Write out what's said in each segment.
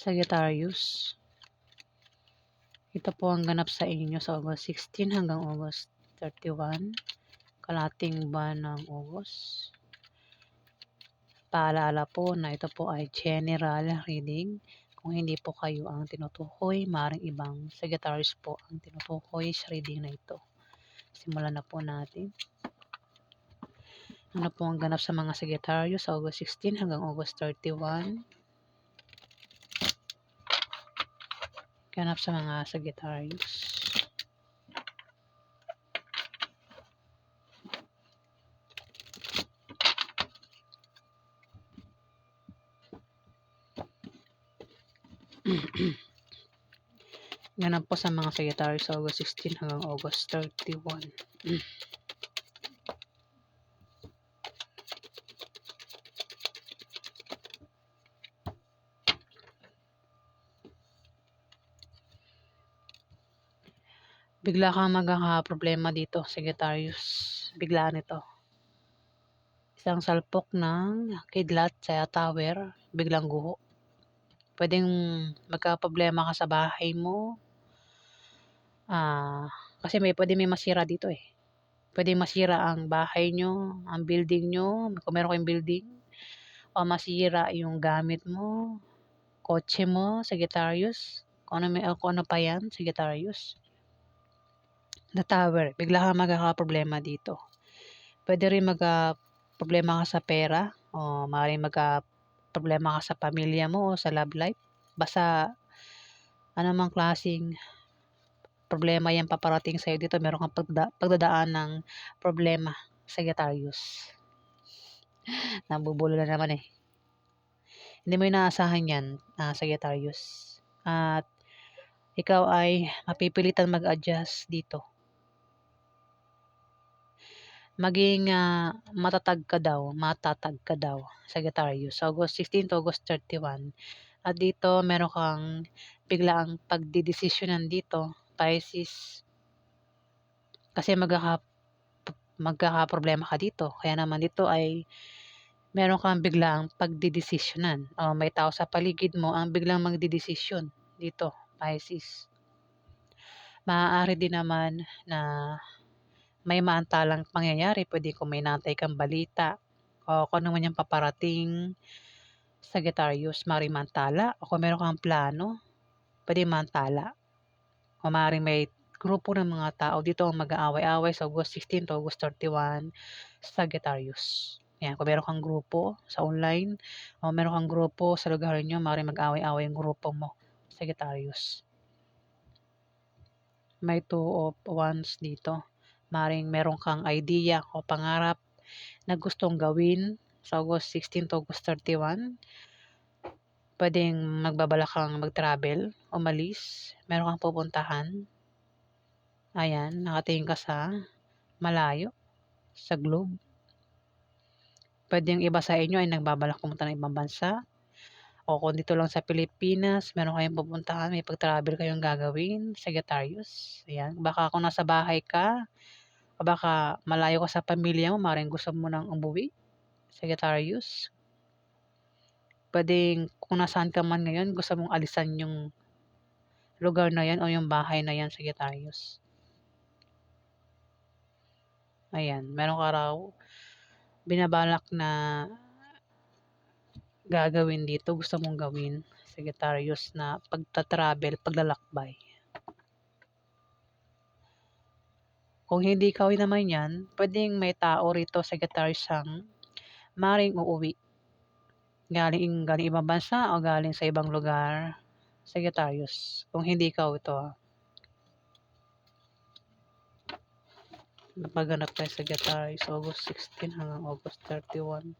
Sagittarius. Ito po ang ganap sa inyo sa August 16 hanggang August 31. Kalating buwan ng August. Paalala po na ito po ay general reading. Kung hindi po kayo ang tinutukoy, maaaring ibang Sagittarius po ang tinutukoy sa reading na ito. Simulan na po natin. Ano po ang ganap sa mga Sagittarius sa August 16 hanggang August 31? Ganap sa mga Sagittarius. Ganap po sa mga Sagittarius sa August 16 hanggang August 31. Bigla kang magkakaproblema dito, Sagittarius. Biglaan ito. Isang salpok ng kidlat sa tower, biglang guho. Pwedeng magkaproblema ka sa bahay mo. Kasi pwede may masira dito eh. Pwede masira ang bahay nyo, ang building nyo, kung meron kayong building. O masira yung gamit mo, kotse mo, Sagittarius. Kung ano pa yan, Sagittarius. The tower, bigla kang magkakaproblema dito. Pwede rin magka-problema ka sa pera o maaaring magka-problema ka sa pamilya mo o sa love life. Basta anumang klaseng problema yan paparating sa'yo dito, meron kang pagdadaan ng problema, Sagittarius. Nabubulo na naman eh. Hindi mo inaasahan yan, Sagittarius. At ikaw ay mapipilitan mag-adjust dito. Maging matatag ka daw, Sagittarius. August 16 to August 31. At dito, meron kang biglaang pagdidesisyonan dito, Pisces. Kasi magkakaproblema ka dito. Kaya naman dito ay meron kang biglaang pagdidesisyonan. O may tao sa paligid mo ang biglang magdidesisyon dito, Pisces. Maaari din naman na may maantalang pangyayari. Pwede kung may natay kang balita o kung ano man yung paparating, Sagittarius, maaaring mantala. O kung meron kang plano, pwede mantala. O maaaring may grupo ng mga tao dito ang mag-aaway-aaway sa August 16 to August 31, Sagittarius. Yan, kung meron kang grupo sa online o meron kang grupo sa lugar nyo, maaaring mag-aaway-aaway yung grupo mo, Sagittarius. May 2 of Wands dito. Maring meron kang idea o pangarap na gustong gawin sa August 16 to August 31. Pwedeng magbabala kang mag-travel, umalis, meron kang pupuntahan. Ayan, nakatingin ka sa malayo, sa globe. Pwedeng iba sa inyo ay nagbabalak pumunta ng ibang bansa. O kung dito lang sa Pilipinas, meron kayong pupuntahan, may pag-travel kayong gagawin, Sagittarius. Ayan, baka kung nasa bahay ka, o baka malayo ka sa pamilya mo, maaaring gusto mo nang umuwi, Sagittarius. Pwedeng kung nasaan ka man ngayon, gusto mong alisan yung lugar na yan o yung bahay na yan, Sagittarius. Ayan, meron ka raw binabalak na gagawin dito, gusto mong gawin, Sagittarius, na pagta-travel, paglalakbay. Kung hindi ikaw naman yan, pwedeng may tao rito, Sagittarius, ang maring uuwi. Galing ibang bansa o galing sa ibang lugar, Sagittarius. Kung hindi ikaw ito, Napaganap tayo sa Sagittarius, August 16 hanggang August 31.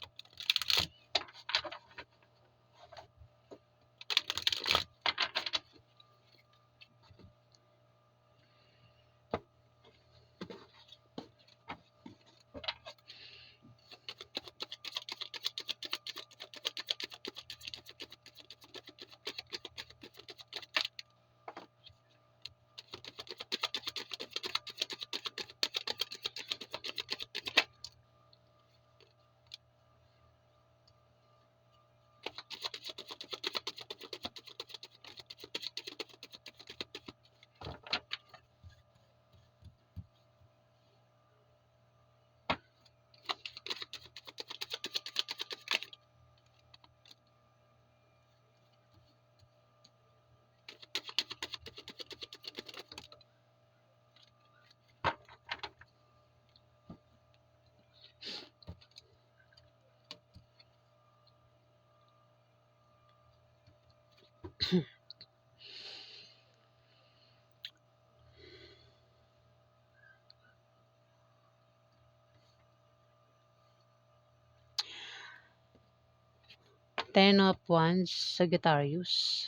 Ten of Wands, Sagittarius.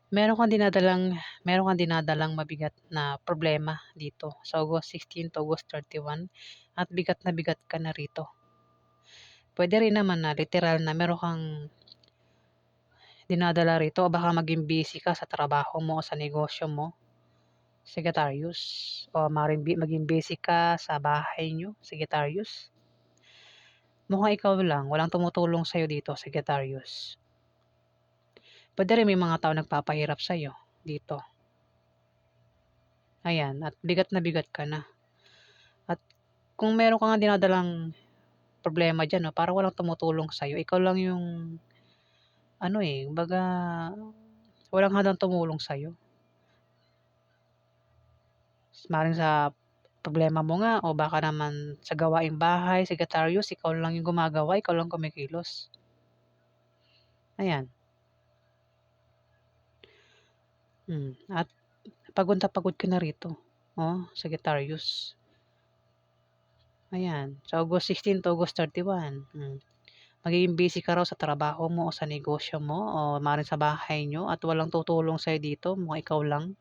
Meron kang dinadalang mabigat na problema dito sa August 16 to August 31 at bigat na bigat ka na rito. Pwede rin naman na literal na meron kang dinadala rito o baka maging busy ka sa trabaho mo o sa negosyo mo, Sagittarius. O maging busy ka sa bahay nyo, Sagittarius. Mukhang ikaw lang, walang tumutulong sa'yo dito, Sagittarius. Pwede rin may mga tao nagpapahirap sa'yo dito. Ayan, at bigat na bigat ka na. At kung meron ka nga dinadalang problema dyan, no, parang walang tumutulong sa'yo. Ikaw lang yung, baga, walang hadang tumulong sa'yo. Maring sa problema mo nga, o baka naman sa gawaing bahay, Sagittarius, ikaw lang yung gumagawa, ikaw lang kumikilos. Ayan. At pagod na pagod ka na rito. Oh, Sagittarius. Ayan. Sa August 16 to August 31. Magiging busy ka raw sa trabaho mo o sa negosyo mo o maaaring sa bahay nyo at walang tutulong sa'yo dito. Mukhang ikaw lang,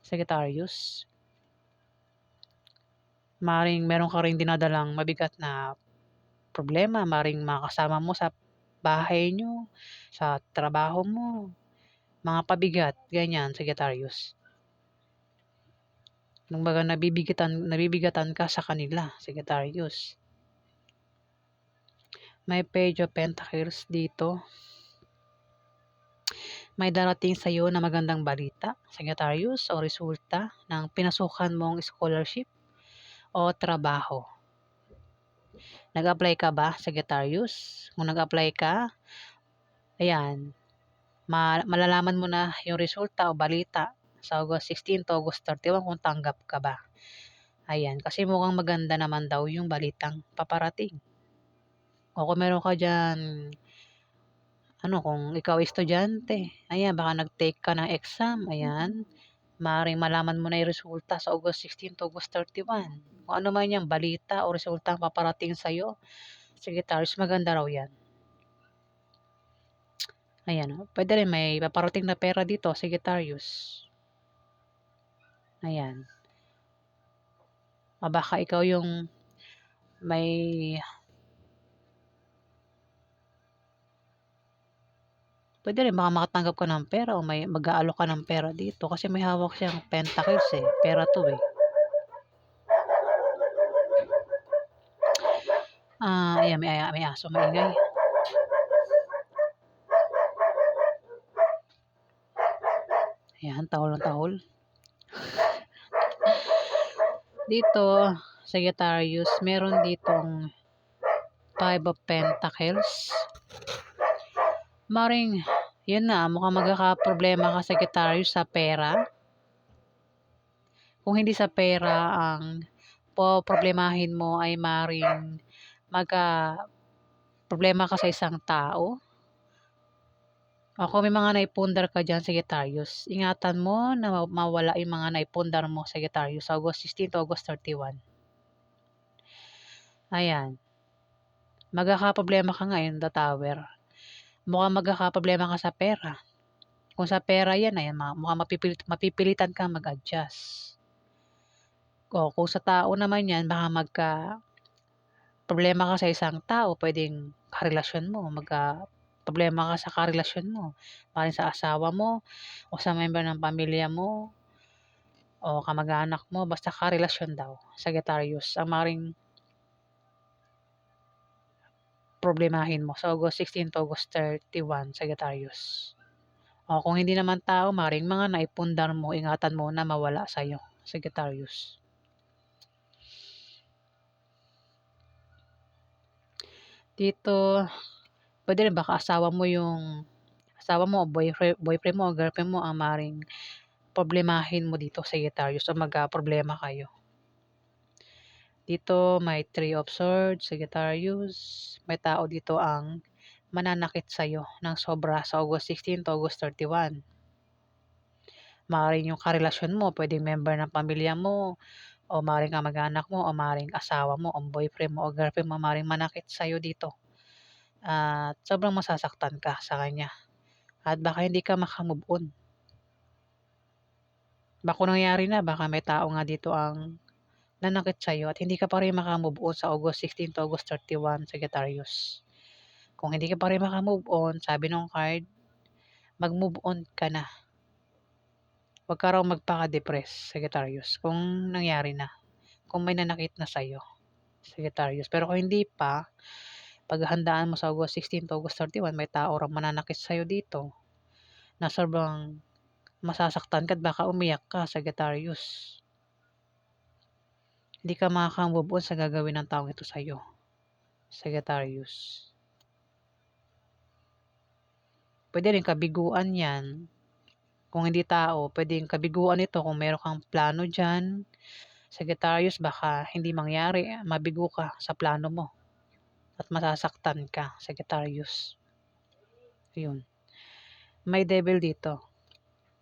Sagittarius. Maaaring meron ka ring dinadalang mabigat na problema. Maaaring makasama mo sa bahay nyo, sa trabaho mo. Mga pabigat, ganyan, Sagittarius. Kumbaga nabibigatan ka sa kanila, Sagittarius. May Page of Pentacles dito. May darating sa iyo na magandang balita, Sagittarius, o resulta ng pinasukan mong scholarship o trabaho. Nag-apply ka ba, Sagittarius? Kung nag-apply ka, ayan, malalaman mo na yung resulta o balita sa August 16 to August 31 kung tanggap ka ba. Ayan, kasi mukhang maganda naman daw yung balitang paparating. O kung meron ka dyan, kung ikaw estudyante, ayan, baka nag-take ka ng exam, ayan, maaaring malaman mo na yung resulta sa August 16 to August 31. Kung ano man yung balita o resulta ang paparating sa'yo, Sagittarius, maganda raw yan. Ayan, pwede rin may paparating na pera dito, Sagittarius. Ayan. Baka ikaw yung may pwede rin baka makatanggap ka ng pera o may mag-aalok ka ng pera dito kasi may hawak siyang pentacles eh. Pera to eh. Ayan, may aso maingay. Ayan, tahol ng tahol. Dito, Sagittarius, meron ditong Five of Pentacles. Maring, yun na, mukhang magkakaproblema ka, Sagittarius, sa pera. Kung hindi sa pera ang problemahin mo ay maring problema ka sa isang tao. O kung may mga naipundar ka dyan, Sagittarius, ingatan mo na mawala yung mga naipundar mo, Sagittarius, sa August 16 to August 31. Ayan. Magkakaproblema ka ngayon, the tower. Mukhang magkakaproblema ka sa pera. Kung sa pera yan, ayan, mukhang mapipilitan kang mag-adjust. O kung sa tao naman yan, baka problema ka sa isang tao, pwedeng karelasyon mo, problema ka sa karelasyon mo. Maaaring sa asawa mo, o sa member ng pamilya mo, o kamag-anak mo, basta karelasyon daw, Sagittarius, ang maaaring problemahin mo sa August 16 to August 31, Sagittarius. O kung hindi naman tao, maaaring mga naipundar mo, ingatan mo na mawala sa'yo, Sagittarius. Dito, pwede rin baka asawa mo o boyfriend mo o girlfriend mo ang maaaring problemahin mo dito, Sagittarius, o magka-problema kayo. Dito may Three of Swords, Sagittarius. May tao dito ang mananakit sa'yo ng sobra sa August 16 to August 31. Maaaring yung karelasyon mo, pwedeng member ng pamilya mo, o maaaring kamag-anak mo, o maaaring asawa mo, o boyfriend mo, o girlfriend mo, maaaring manakit sa'yo dito. At sobrang masasaktan ka sa kanya. At baka hindi ka maka-move on. Baka nangyari na, baka may tao nga dito ang nanakit sa'yo at hindi ka pa rin maka-move on sa August 16 to August 31, Sagittarius. Kung hindi ka pa rin maka-move on, sabi ng card, mag-move on ka na. Huwag ka raw magpaka-depress, Sagittarius, kung nangyari na. Kung may nanakit na sa'yo, Sagittarius. Pero kung hindi pa, paghahandaan mo sa August 16 to August 31, may tao raw mananakit sa'yo dito na sobrang masasaktan ka at baka umiyak ka, Sagittarius. Hindi ka makaka-move on sa gagawin ng taong ito sa'yo, Sagittarius. Pwede rin kabiguan yan. Kung hindi tao, pwedeng kabiguan ito kung meron kang plano dyan. Sagittarius, baka hindi mangyari, mabigo ka sa plano mo. At masasaktan ka, Sagittarius. Yun. May devil dito.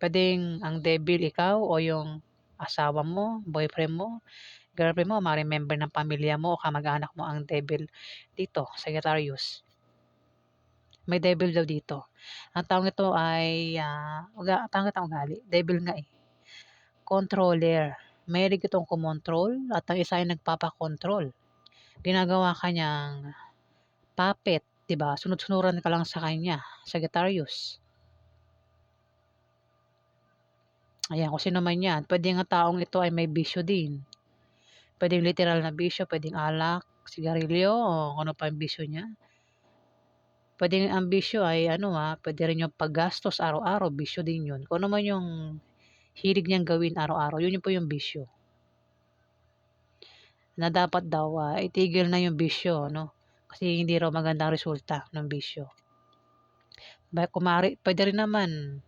Pwedeng ang devil ikaw o yung asawa mo, boyfriend mo, girlfriend mo, maaaring member ng pamilya mo o kamag-anak mo ang devil dito, Sagittarius. May devil daw dito. Ang taong ito ay, pangit ang ugali. Devil nga eh. Controller. Mahilig itong kumontrol at ang isa ay nagpapakontrol. Ginagawa kanyang puppet, 'di ba? Sunod-sunuran ka lang sa kanya, Sagittarius. Ayan, kung sino man yan. Pwede nga taong ito ay may bisyo din. Pwedeng literal na bisyo, pwedeng alak, sigarilyo, o ano pa yung bisyo niya. Pwedeng ang bisyo ay pwede rin yung paggastos araw-araw, bisyo din yun. Kung ano man yung hilig niyang gawin araw-araw, yun po yung bisyo. Na dapat daw itigil na yung bisyo, no? Kasi hindi raw magandang resulta ng bisyo. Pwede rin naman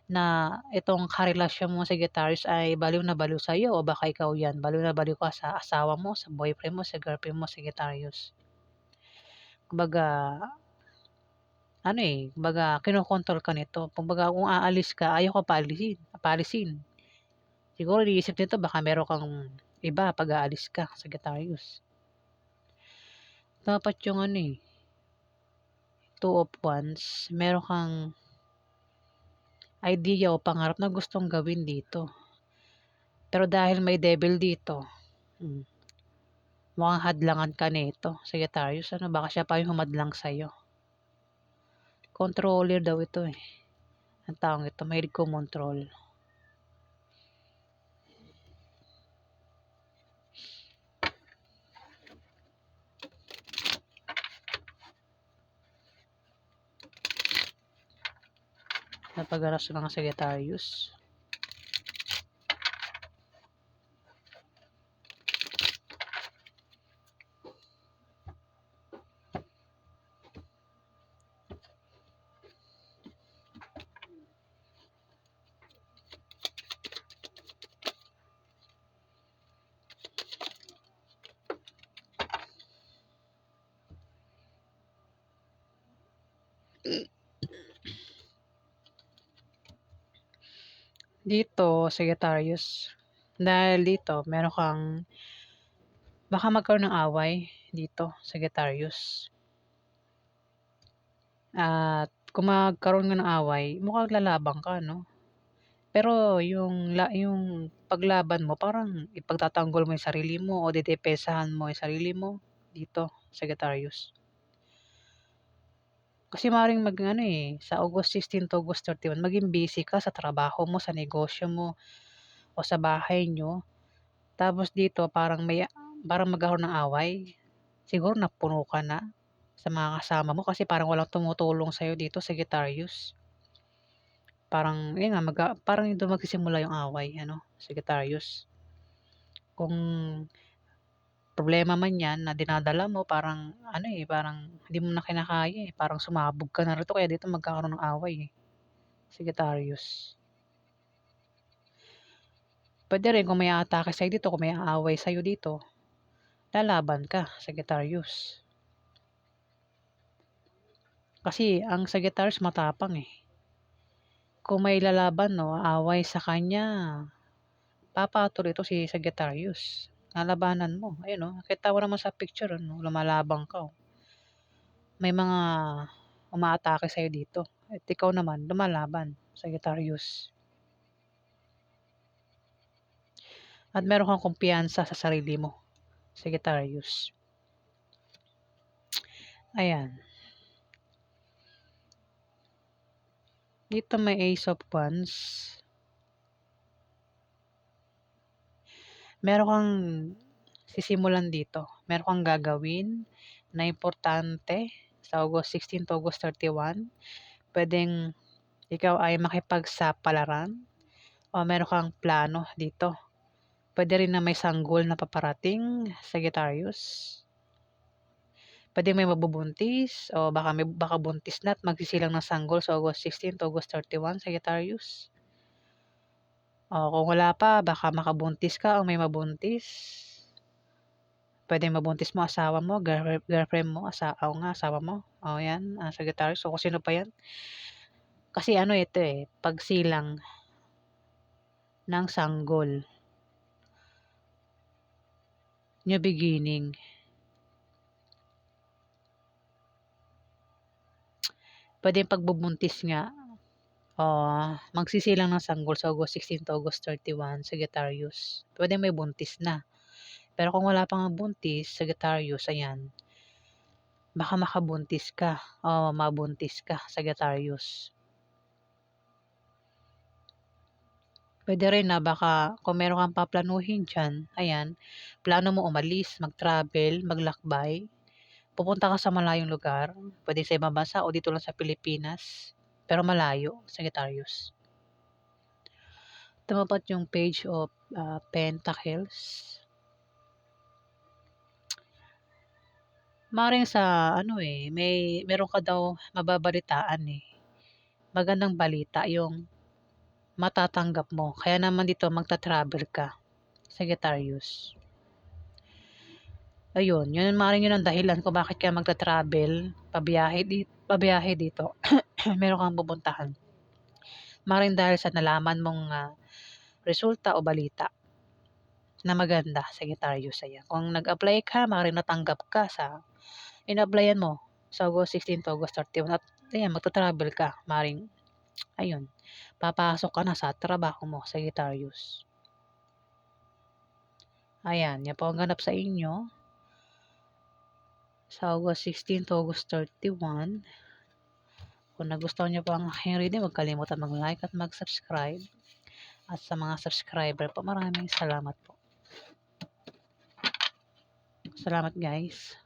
na itong karelasyon mo sa Sagittarius ay baliw na baliw sa iyo o baka ikaw yan, baliw na baliw ka sa asawa mo, sa boyfriend mo, sa girlfriend mo, Sagittarius. Kumbaga, kumbaga kinokontrol ka nito. Kumbaga kung aalis ka, ayaw ka paalisin. Siguro iniisip nito baka meron kang iba pag aalis ka, Sagittarius. Dapat yung two of wands, meron kang idea o pangarap na gustong gawin dito. Pero dahil may devil dito, mukhang hadlangan ka nito, Sagittarius. Baka siya pa yung humadlang sa'yo. Controller daw ito eh. Ang taong ito, mahilig kumontrol. Napag-aras ng mga Sagittarius. Dito, Sagittarius, dahil dito, meron kang baka magkaroon ng away dito, Sagittarius. At kung magkaroon nga ng away, mukhang lalabang ka, no? Pero yung paglaban mo, parang ipagtatanggol mo yung sarili mo o dedepensahan mo yung sarili mo dito, Sagittarius. Kasi maaaring sa August 16 to August 31, maging busy ka sa trabaho mo, sa negosyo mo, o sa bahay nyo. Tapos dito, parang magkaroon ng away. Siguro napuno ka na sa mga kasama mo kasi parang walang tumutulong sa'yo dito, Sagittarius. Parang, yun nga, parang doon magsisimula yung away, Sagittarius. Kung problema man yan na dinadala mo, parang, parang hindi mo na kinakaya eh. Parang sumabog ka na rito, kaya dito magkakaroon ng away eh. Sagittarius. Pwede rin kung may atake sa'yo dito, kung may aaway sa'yo dito, lalaban ka, Sagittarius. Kasi ang Sagittarius matapang eh. Kung may lalaban o away sa kanya, papatol ito si Sagittarius. Lalabanan mo. Ayun oh, kita mo naman sa picture, ano, lumalabang ka oh. May mga umaatake sa'yo dito. At ikaw naman, lumalaban, Sagittarius. At meron kang kumpiyansa sa sarili mo, Sagittarius. Ayan. Dito may Ace of Wands. Meron kang sisimulan dito. Meron kang gagawin na importante sa August 16 to August 31. Pwedeng ikaw ay makipagsapalaran o meron kang plano dito. Pwede rin na may sanggol na paparating, Sagittarius. Pwede may mabubuntis o baka buntis na at magsisilang ng sanggol sa August 16 to August 31, Sagittarius. O kung wala pa, baka makabuntis ka o may mabuntis. Pwede mabuntis mo asawa mo, girlfriend mo, asawa mo. O yan, Sagittarius. O kung sino pa yan. Kasi ano ito eh, pagsilang ng sanggol. New beginning. Pwede pagbubuntis nga. O magsisilang ng sanggol sa August 16 to August 31, Sagittarius. Pwede may buntis na. Pero kung wala pang buntis, Sagittarius, ayan. Baka makabuntis ka o mabuntis ka, Sagittarius. Pwede rin na baka kung meron kang paplanuhin dyan, ayan, plano mo umalis, mag-travel, maglakbay, pupunta ka sa malayong lugar, pwede sa ibang bansa o dito lang sa Pilipinas, pero malayo, Sagittarius. Tumapat yung Page of Pentacles. Maring sa ano eh, meron ka daw mababalitaan eh. Magandang balita yung matatanggap mo. Kaya naman dito magta-travel ka, Sagittarius. Ayun, yun maaaring yun ang dahilan kung bakit ka magta-travel, pabiyahe dito. Meron kang pupuntahan. Maaaring dahil sa nalaman mong resulta o balita na maganda, Sagittarius. Ayan. Kung nag-apply ka, maaaring natanggap ka sa in-applyan mo sa August 16 to August 31. At ayan, magta-travel ka. Maaaring, ayun, papasok ka na sa trabaho mo, Sagittarius. Ayan, yan po ang ganap sa inyo sa August 16 to August 31. Kung nagustuhan niyo po ang aking reading, huwag kalimutan mag-like at mag-subscribe. At sa mga subscriber po, maraming salamat po. Salamat guys.